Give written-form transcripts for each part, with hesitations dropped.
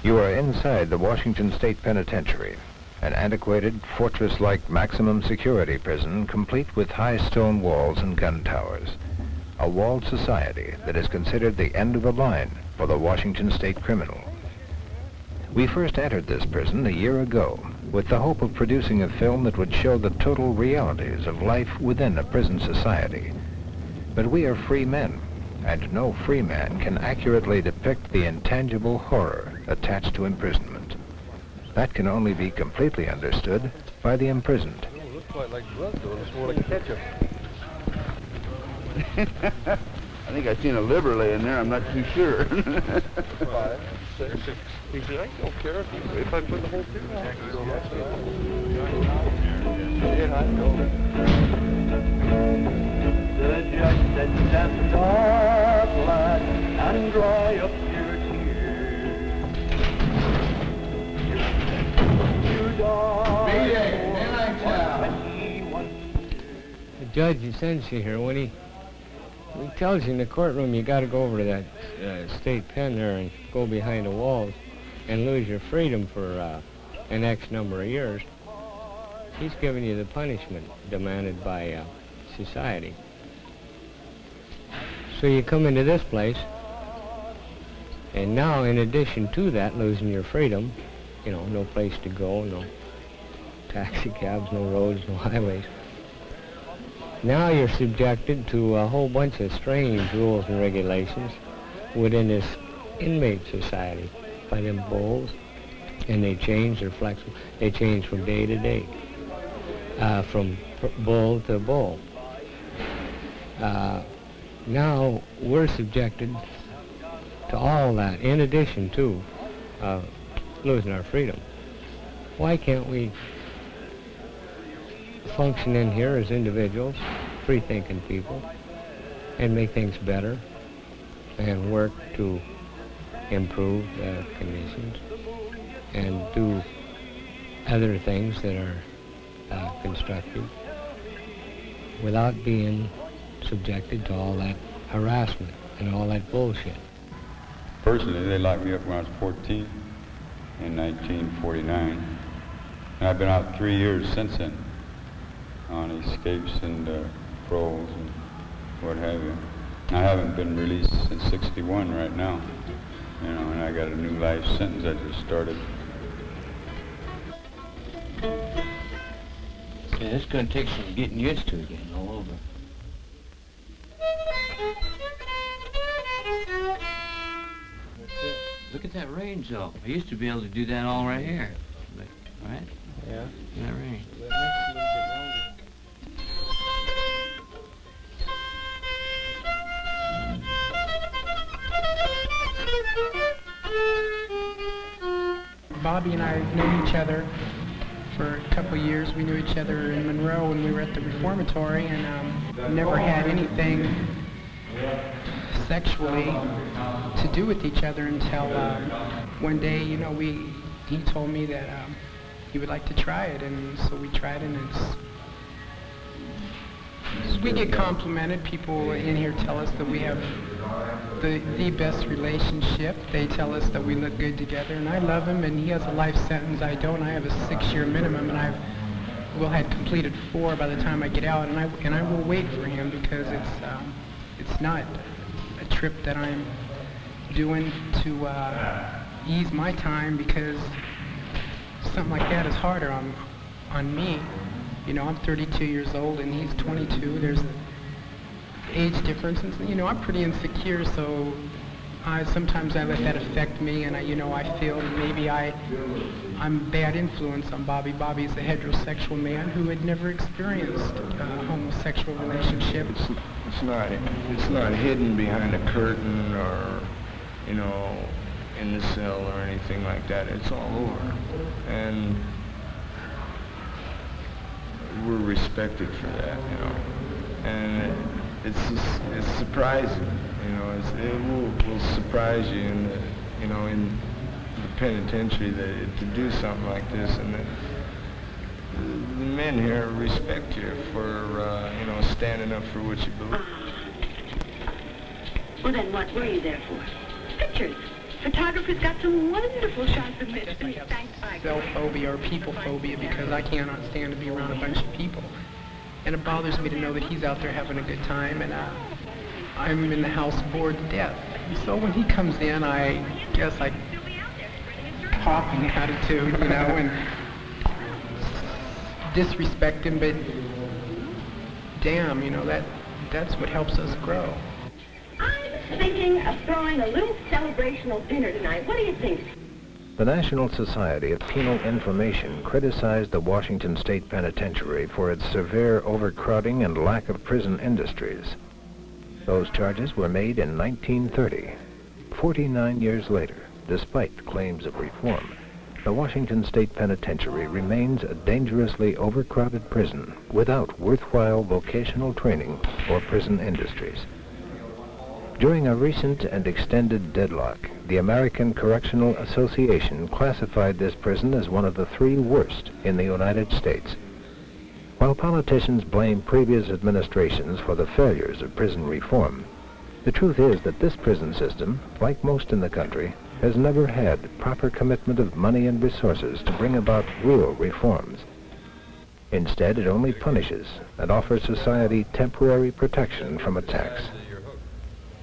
You are inside the Washington State Penitentiary, an antiquated, fortress-like maximum security prison complete with high stone walls and gun towers. A walled society that is considered the end of the line for the Washington State criminal. We first entered this prison a year ago with the hope of producing a film that would show the total realities of life within a prison society. But we are free men, and no free man can accurately depict the intangible horror attached to imprisonment. That can only be completely understood by the imprisoned. It looks quite like blood, though. It's more like ketchup. I think I've seen a liver laying there. I'm not too sure. 5, 6. He said, I don't care if I put the whole thing on. Yeah, I know. The judge said, stand dark, lad, and dry up your tears. You die. The judge who sends you here, when he tells you in the courtroom you got to go over to that state pen there and go behind the walls and lose your freedom for an X number of years, he's giving you the punishment demanded by society. So you come into this place, and now in addition to that, losing your freedom, you know, no place to go, no taxi cabs, no roads, no highways. Now you're subjected to a whole bunch of strange rules and regulations within this inmate society by them bulls, and they change, they're flexible. They change from day to day, from bull to bull. Now we're subjected to all that in addition to losing our freedom. Why can't we function in here as individuals, free-thinking people, and make things better and work to improve the conditions and do other things that are constructive without being subjected to all that harassment and all that bullshit? Personally, they locked me up when I was 14 in 1949, and I've been out 3 years since then on escapes and paroles and what have you. I haven't been released since 61 right now, you know, and I got a new life sentence I just started. Yeah, it's going to take some getting used to again, all over. Look at that range, though. I used to be able to do that all right here. But, right? Yeah. That range. Bobby and I have known each other for a couple of years. We knew each other in Monroe when we were at the reformatory, and never had anything sexually to do with each other until one day, you know, he told me that he would like to try it, and so we tried it, and we get complimented. People in here tell us that we have the best relationship. They tell us that we look good together, and I love him, and he has a life sentence. I don't. I have a 6-year minimum, and I will have completed 4 by the time I get out, and I will wait for him, because it's not a trip that I'm doing to ease my time, because something like that is harder on me. You know, I'm 32 years old and he's 22. There's an age difference, and you know, I'm pretty insecure, so sometimes I let that affect me, and I feel maybe I'm bad influence on Bobby. Bobby's a heterosexual man who had never experienced a homosexual relationship. It's not hidden behind a curtain or, you know, in the cell or anything like that. It's all over, and we're respected for that, you know. And it's surprising, you know. It will surprise you in the penitentiary to do something like this, and the men here respect you for standing up for what you believe. Well, then what were you there for? Pictures. photographer's got some wonderful shots of Miss I have self-phobia or people phobia because I cannot stand to be around a bunch of people. And it bothers me to know that he's out there having a good time, and I'm in the house bored to death. So when he comes in, I guess I talking attitude, you know, and disrespect him, but damn, you know, that's what helps us grow. I'm thinking of throwing a little celebrational dinner tonight. What do you think? The National Society of Penal Information criticized the Washington State Penitentiary for its severe overcrowding and lack of prison industries. Those charges were made in 1930. 49 years later, despite claims of reform, the Washington State Penitentiary remains a dangerously overcrowded prison without worthwhile vocational training or prison industries. During a recent and extended deadlock, the American Correctional Association classified this prison as one of the 3 worst in the United States. While politicians blame previous administrations for the failures of prison reform, the truth is that this prison system, like most in the country, has never had proper commitment of money and resources to bring about real reforms. Instead, it only punishes and offers society temporary protection from attacks.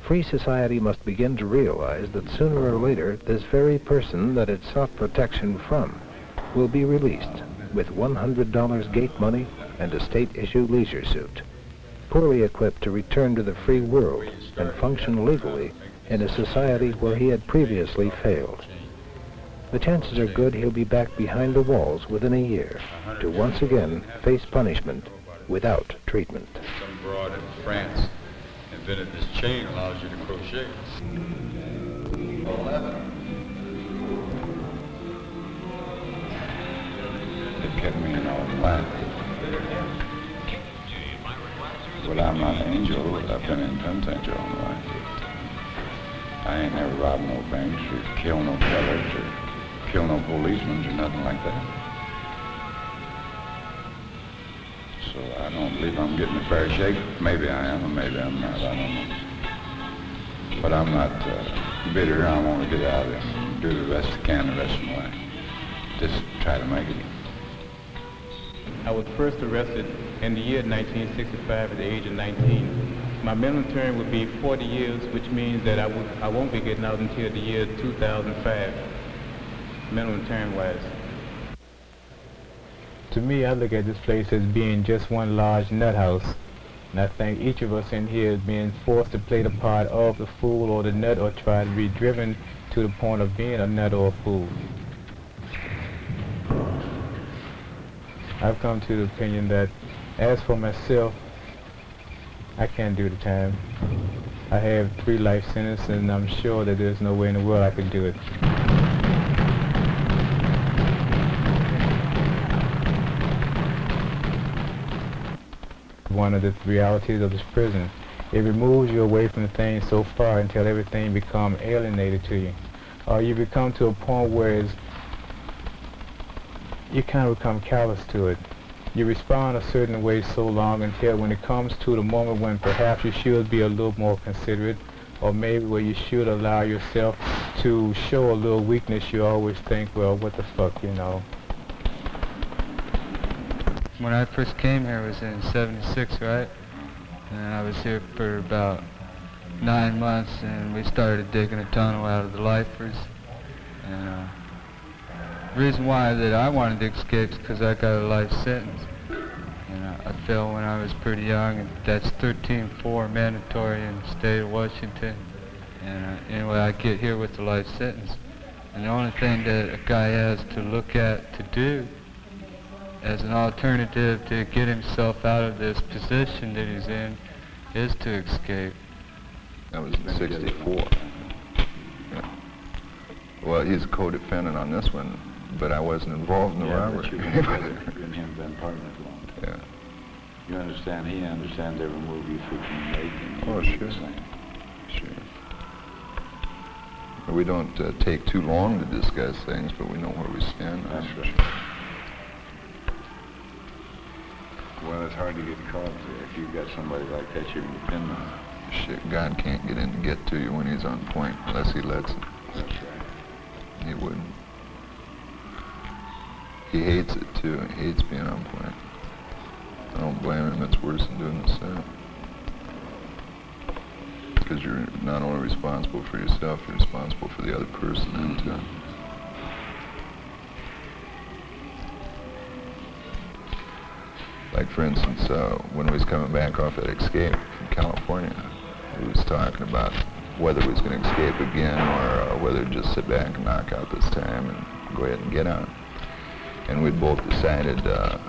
Free society must begin to realize that sooner or later, this very person that it sought protection from will be released with $100 gate money and a state-issue leisure suit, poorly equipped to return to the free world and function legally in a society where he had previously failed. The chances are good he'll be back behind the walls within a year to once again face punishment without treatment. Some broad in France invented this chain allows you to crochet. 11. They kept me in all black. Well, I'm not an angel. I've been in penitentiary all my life. I ain't never robbed no banks or killed no tellers or killed no policemen or nothing like that. So I don't believe I'm getting a fair shake. Maybe I am, or maybe I'm not. I don't know. But I'm not bitter. I want to get out of there and do the best I can the rest of my life. Just try to make it. I was first arrested in the year 1965 at the age of 19. My minimum term would be 40 years, which means that I won't be getting out until the year 2005, minimum term-wise. To me, I look at this place as being just one large nut house. And I think each of us in here is being forced to play the part of the fool or the nut or try to be driven to the point of being a nut or a fool. I've come to the opinion that as for myself, I can't do the time. I have 3 life sentences and I'm sure that there's no way in the world I could do it. One of the realities of this prison, it removes you away from the things so far until everything becomes alienated to you. Or you become to a point where you kind of become callous to it. You respond a certain way so long until when it comes to the moment when perhaps you should be a little more considerate, or maybe where you should allow yourself to show a little weakness, you always think, well, what the fuck, you know. When I first came here, it was in '76, right? And I was here for about 9 months, and we started digging a tunnel out of the lifers. And the reason why that I wanted to escape is because I got a life sentence. And I fell when I was pretty young, and that's 13-4 mandatory in the state of Washington. And anyway, I get here with the life sentence. And the only thing that a guy has to look at to do as an alternative to get himself out of this position that he's in is to escape. That was in '64. Yeah. Well, he's a co-defendant on this one, but I wasn't involved in the robbery. But you and him been partners long time. Yeah. You understand, he understands every move you freaking make. And Oh, sure. Sure. We don't take too long to discuss things, but we know where we stand. That's right. Well, it's hard to get caught if you've got somebody like that you can depend on. Shit, God can't get in to get to you when he's on point unless he lets him. That's right. he wouldn't. He hates it too. He hates being on point. I don't blame him. It's worse than doing the set. Because you're not only responsible for yourself, you're responsible for the other person then too. Like for instance, when we was coming back off that escape from California, we was talking about whether we was going to escape again or whether to just sit back and knock out this time and go ahead and get out. And we'd both decided that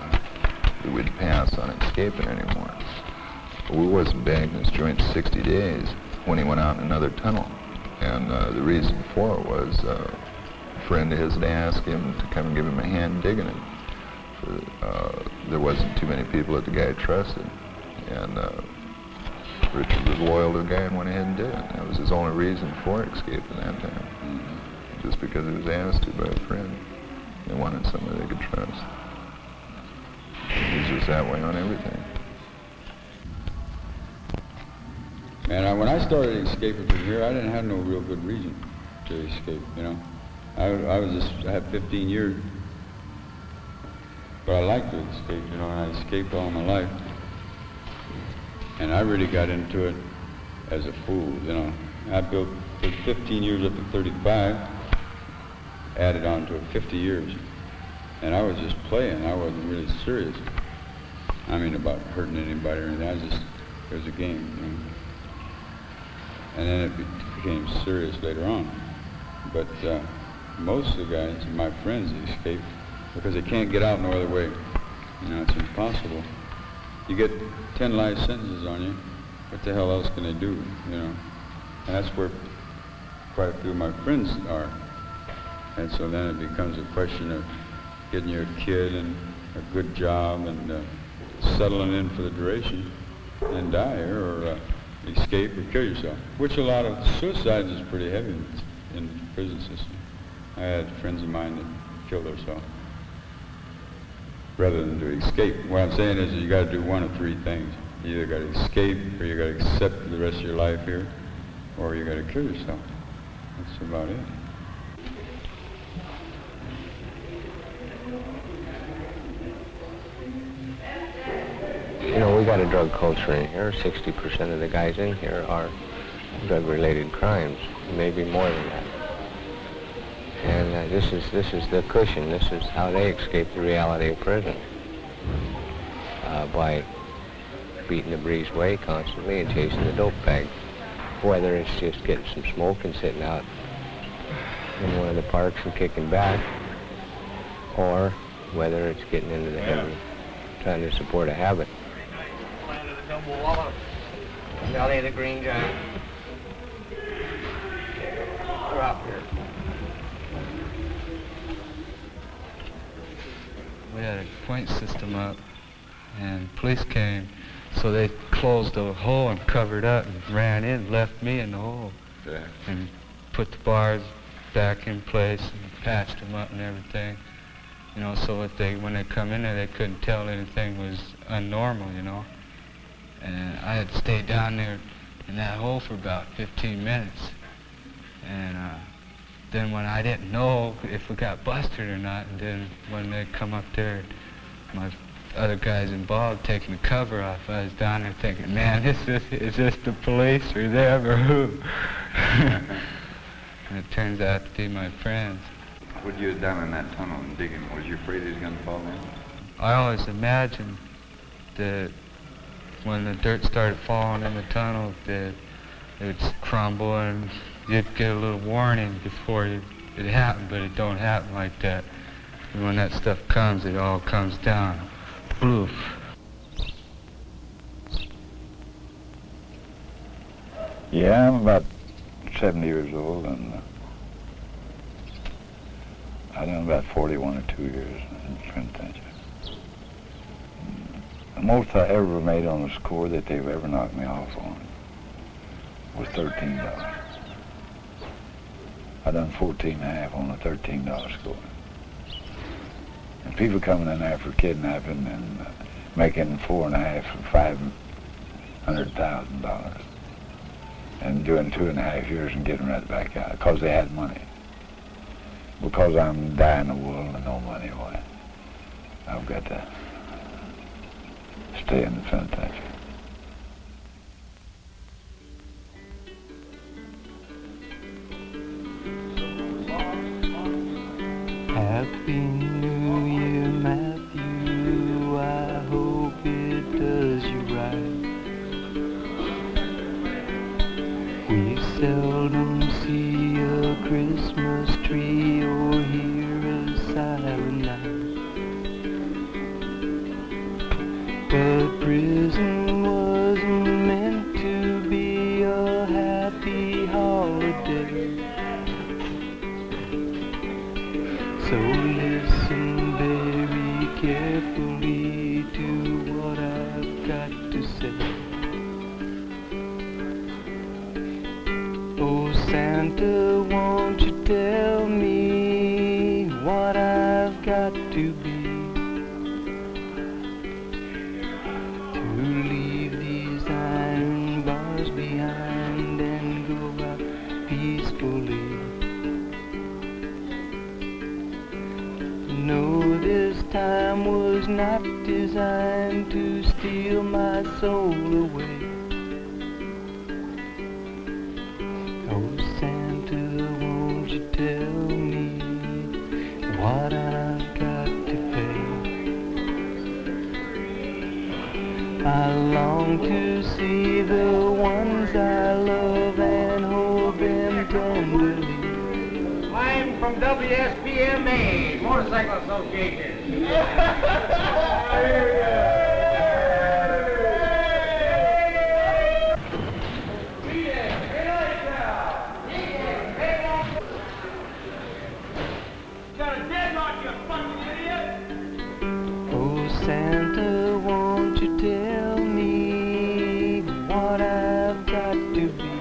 we'd pass on escaping anymore. We wasn't back in this joint 60 days when he went out in another tunnel. And the reason for it was a friend of his had asked him to come and give him a hand digging it. There wasn't too many people that the guy trusted. And Richard was loyal to the guy and went ahead and did it. That was his only reason for escaping that time. Just because he was asked to by a friend. They wanted somebody they could trust. He was just that way on everything. And when I started escaping from here, I didn't have no real good reason to escape, you know. I had 15 years, but I liked to escape, you know, and I escaped all my life. And I really got into it as a fool, you know. I built 15 years up to 35, added on to it 50 years. And I was just playing, I wasn't really serious. I mean, about hurting anybody or anything, it was a game, you know. And then it became serious later on. But most of the guys, my friends, escape because they can't get out no other way. You know, it's impossible. You get 10 life sentences on you, what the hell else can they do, you know? And that's where quite a few of my friends are. And so then it becomes a question of getting your kid and a good job and settling in for the duration and die or escape or kill yourself, which a lot of suicides is pretty heavy in the prison system. I had friends of mine that killed themselves rather than to escape. What I'm saying is you got to do one of three things. You either got to escape or you got to accept the rest of your life here or you got to kill yourself. That's about it. You know, we got a drug culture in here. 60% of the guys in here are drug-related crimes, maybe more than that. And this is the cushion. This is how they escape the reality of prison by beating the breeze way constantly and chasing the dope bag. Whether it's just getting some smoke and sitting out in one of the parks and kicking back, or whether it's getting into the heavy, trying to support a habit. Valley of the Green Giant. Drop here. We had a point system up, and police came, so they closed the hole and covered up and ran in, left me in the hole, and put the bars back in place and patched them up and everything. You know, so when they come in there, they couldn't tell anything was unnormal, you know. And I had to stay down there in that hole for about 15 minutes. And then when I didn't know if we got busted or not, and then when they come up there, my other guys involved taking the cover off, I was down there thinking, man, is this the police or them or who? And it turns out to be my friends. What you had done in that tunnel and digging, was you afraid he was going to fall in? I always imagined that when the dirt started falling in the tunnel, that it would crumble and you'd get a little warning before it happened, but it don't happen like that. And when that stuff comes, it all comes down. Bloof. Yeah, I'm about 70 years old, and I've done about 41 or 2 years in the penitentiary. The most I ever made on the score that they've ever knocked me off on was $13. I done 14.5 on a $13 score. And people coming in there for kidnapping and making $4.5 or $500,000 and doing 2.5 years and getting right back out because they had money. because I'm dying of wool and no money, why, I've got to stay in the penitentiary. Happy New Year, Matthew, I hope it does you right. We seldom see a Christmas tree or hear a silent night. But prison wasn't meant to be a happy holiday. So listen very carefully to what I've got to say. Oh Santa, won't you tell me what I've got to be to leave these iron bars behind and go out peacefully? No, this time was not designed to steal my soul away. Oh Santa, won't you tell me what I've got to pay? I long to see the ones I love and hold them tenderly. I'm from WSPMA, Motorcycle Association. Oh Santa, won't you tell me what I've got to be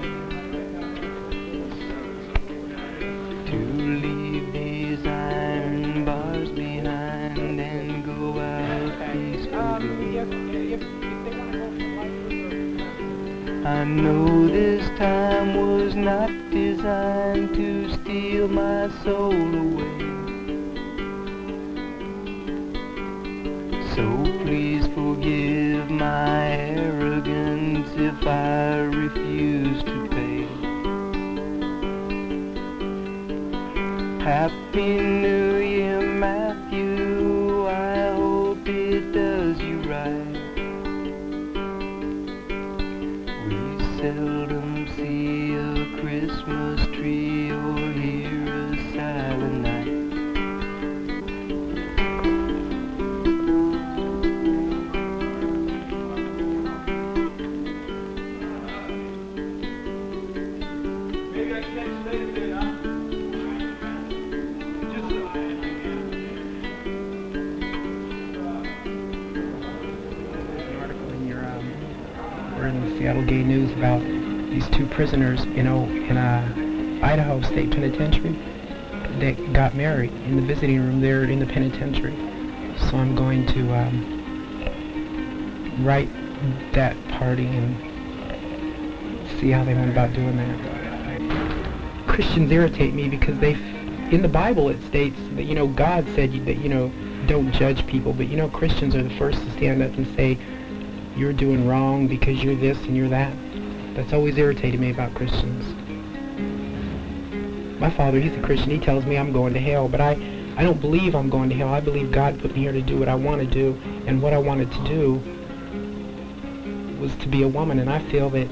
to leave these iron bars behind and go out peacefully? I know this time was not designed to steal my soul away. So please forgive my arrogance if I refuse to pay. Happy New Year, Matthew, I hope it does you right. We seldom see a Christmas tree or hear a silent night. Seattle Gay News about these two prisoners, in Idaho State Penitentiary that got married in the visiting room there in the penitentiary. So I'm going to write that party and see how they went about doing that. Christians irritate me because in the Bible it states that, God said that, don't judge people, but Christians are the first to stand up and say, you're doing wrong because you're this and you're that. That's always irritated me about Christians. My father, he's a Christian. He tells me I'm going to hell, but I don't believe I'm going to hell. I believe God put me here to do what I want to do, and what I wanted to do was to be a woman, and I feel that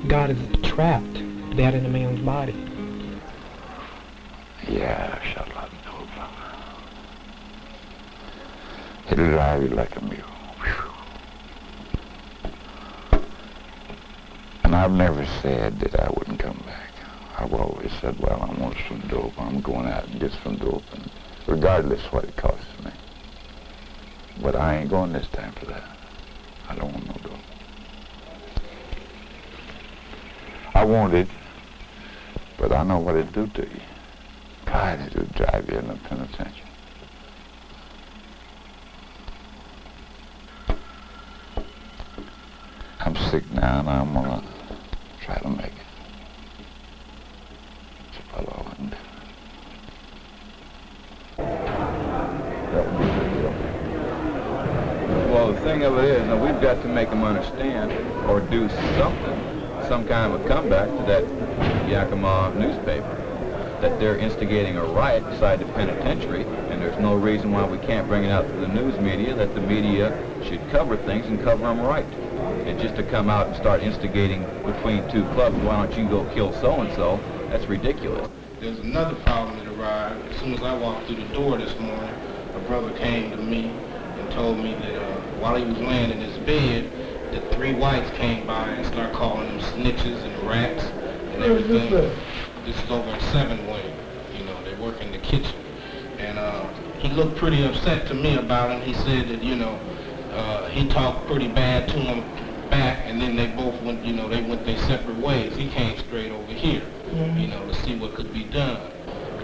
God has trapped that in a man's body. Yeah, shut up, it'll drive you like a mule. And I've never said that I wouldn't come back. I've always said, well, I want some dope. I'm going out and get some dope, and regardless what it costs me. But I ain't going this time for that. I don't want no dope. I want it, but I know what it'd do to you. God, it'll drive you in the penitentiary. I'm sick now, and I'm gonna try to make it. That's about all I can do. thing of it is, now we've got to make them understand or do something, some kind of a comeback to that Yakima newspaper, that they're instigating a riot inside the penitentiary, and there's no reason why we can't bring it out to the news media, that the media should cover things and cover them right. And just to come out and start instigating between two clubs, why don't you go kill so-and-so, that's ridiculous. There's another problem that arrived. As soon as I walked through the door this morning, a brother came to me and told me that while he was laying in his bed, that 3 whites came by and started calling them snitches and rats and everything. This is over at 7 Wing. You know, they work in the kitchen. And he looked pretty upset to me about it. He said that, you know, he talked pretty bad to him back, and then they both went, you know, they went their separate ways. He came straight over here, you know, to see what could be done.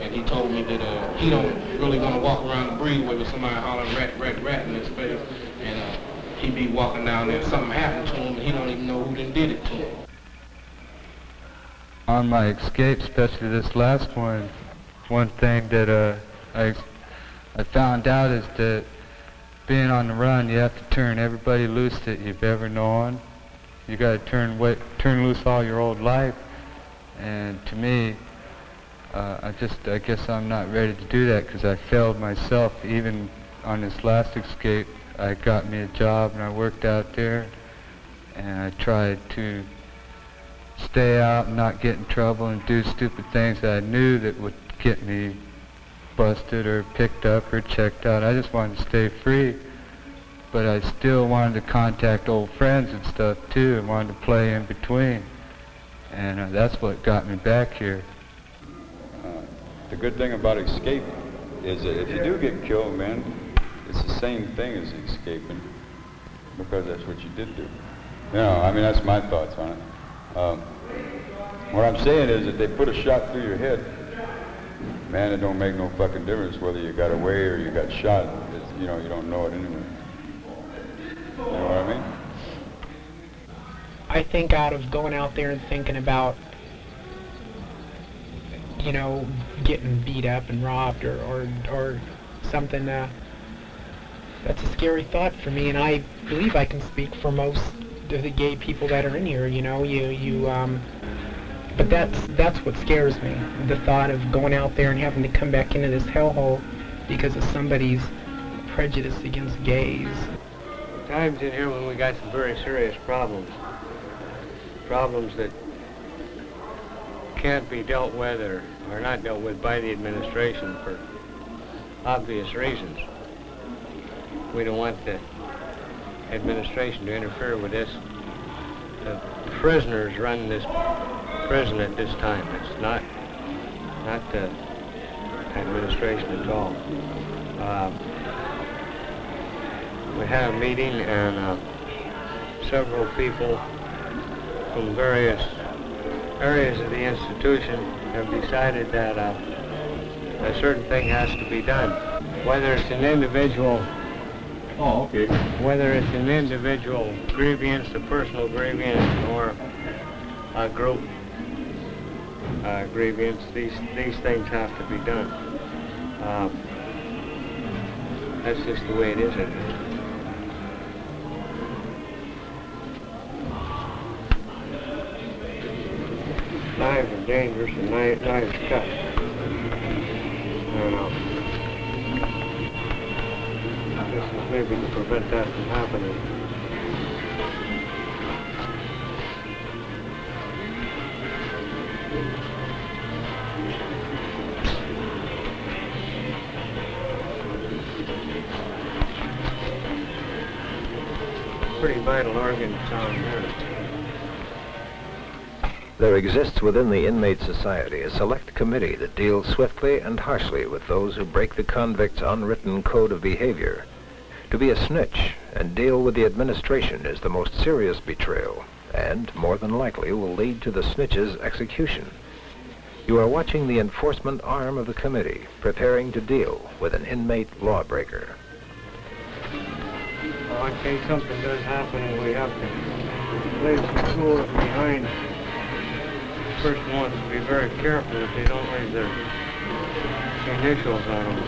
And he told me that he don't really want to walk around the breezeway with somebody hollering rat, rat, rat in his face. And he'd be walking down there and something happened to him, and he don't even know who done did it to him. On my escape, especially this last one thing that I found out is that being on the run, you have to turn everybody loose that you've ever known. You got to turn loose all your old life. And to me, I guess I'm not ready to do that because I failed myself. Even on this last escape, I got me a job and I worked out there, and I tried to stay out and not get in trouble and do stupid things that I knew that would get me busted or picked up or checked out. I just wanted to stay free, but I still wanted to contact old friends and stuff too, and wanted to play in between, and that's what got me back here. The good thing about escaping is that if you do get killed, man, it's the same thing as escaping, because that's what you did do. You know, I mean, that's my thoughts on it. What I'm saying is that they put a shot through your head, man, it don't make no fucking difference whether you got away or you got shot. It's, you know, you don't know it anyway. You know what I mean? I think out of going out there and thinking about, you know, getting beat up and robbed or something, that's a scary thought for me, and I believe I can speak for most of the gay people that are in here, you know, but that's what scares me, the thought of going out there and having to come back into this hellhole because of somebody's prejudice against gays. Times in here when we got some very serious problems that can't be dealt with or are not dealt with by the administration for obvious reasons. We don't want the administration to interfere with this. The prisoners run this prison at this time. It's not the administration at all. We had a meeting, and several people from various areas of the institution have decided that a certain thing has to be done. Whether it's an individual whether it's an individual grievance, a personal grievance, or a group grievance, these things have to be done. That's just the way it is. Knives are dangerous and knives cut. This is maybe to prevent that from happening. Pretty vital organ sound there. There exists within the inmate society a select committee that deals swiftly and harshly with those who break the convict's unwritten code of behavior. To be a snitch and deal with the administration is the most serious betrayal, and more than likely will lead to the snitch's execution. You are watching the enforcement arm of the committee, preparing to deal with an inmate lawbreaker. Well, in case something does happen and we have to lay some rules behind, the person wants to be very careful that they don't leave their initials on them.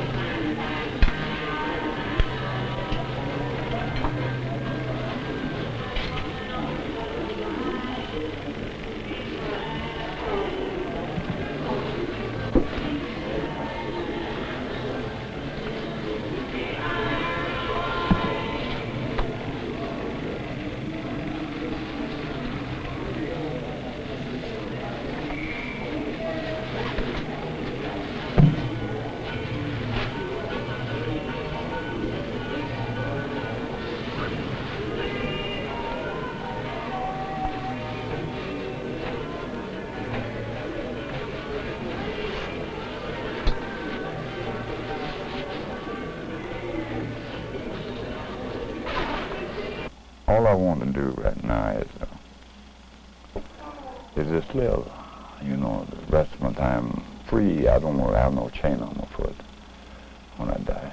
to just live. You know, the rest of my time free. I don't want to have no chain on my foot when I die.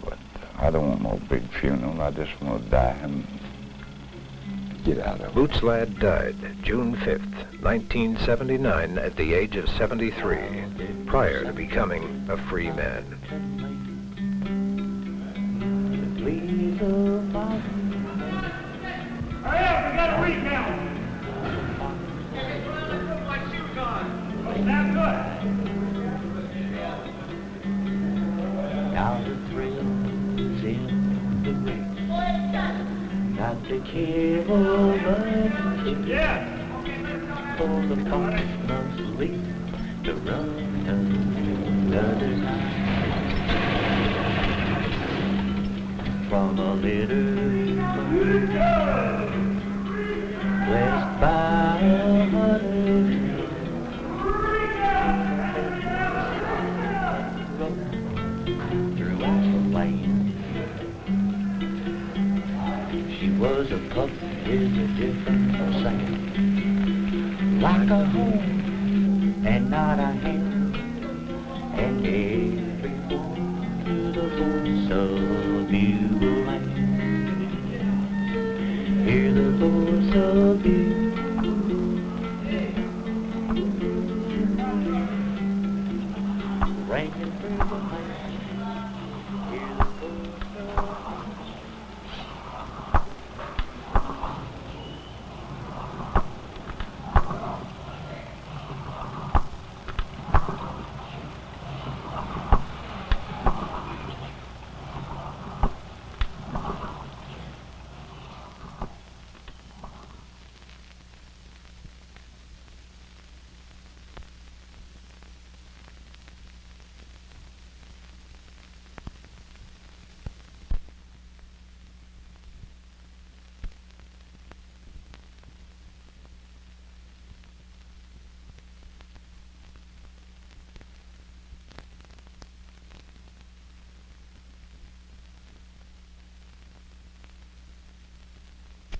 But I don't want no big funeral. I just want to die and get out of it. Boots Ladd died June 5th, 1979, at the age of 73, prior to becoming a free man. Hurry up, we got a recount. My shoes on. That's good. Now the thrills in the race, not to care much. Yeah. For the fox must leap to run another night. From a litter blessed by a hundred throughout the land. She was a pup with a different sound, like a home and not a hand, and everyone to the voice of Bugle Land. Hear the voice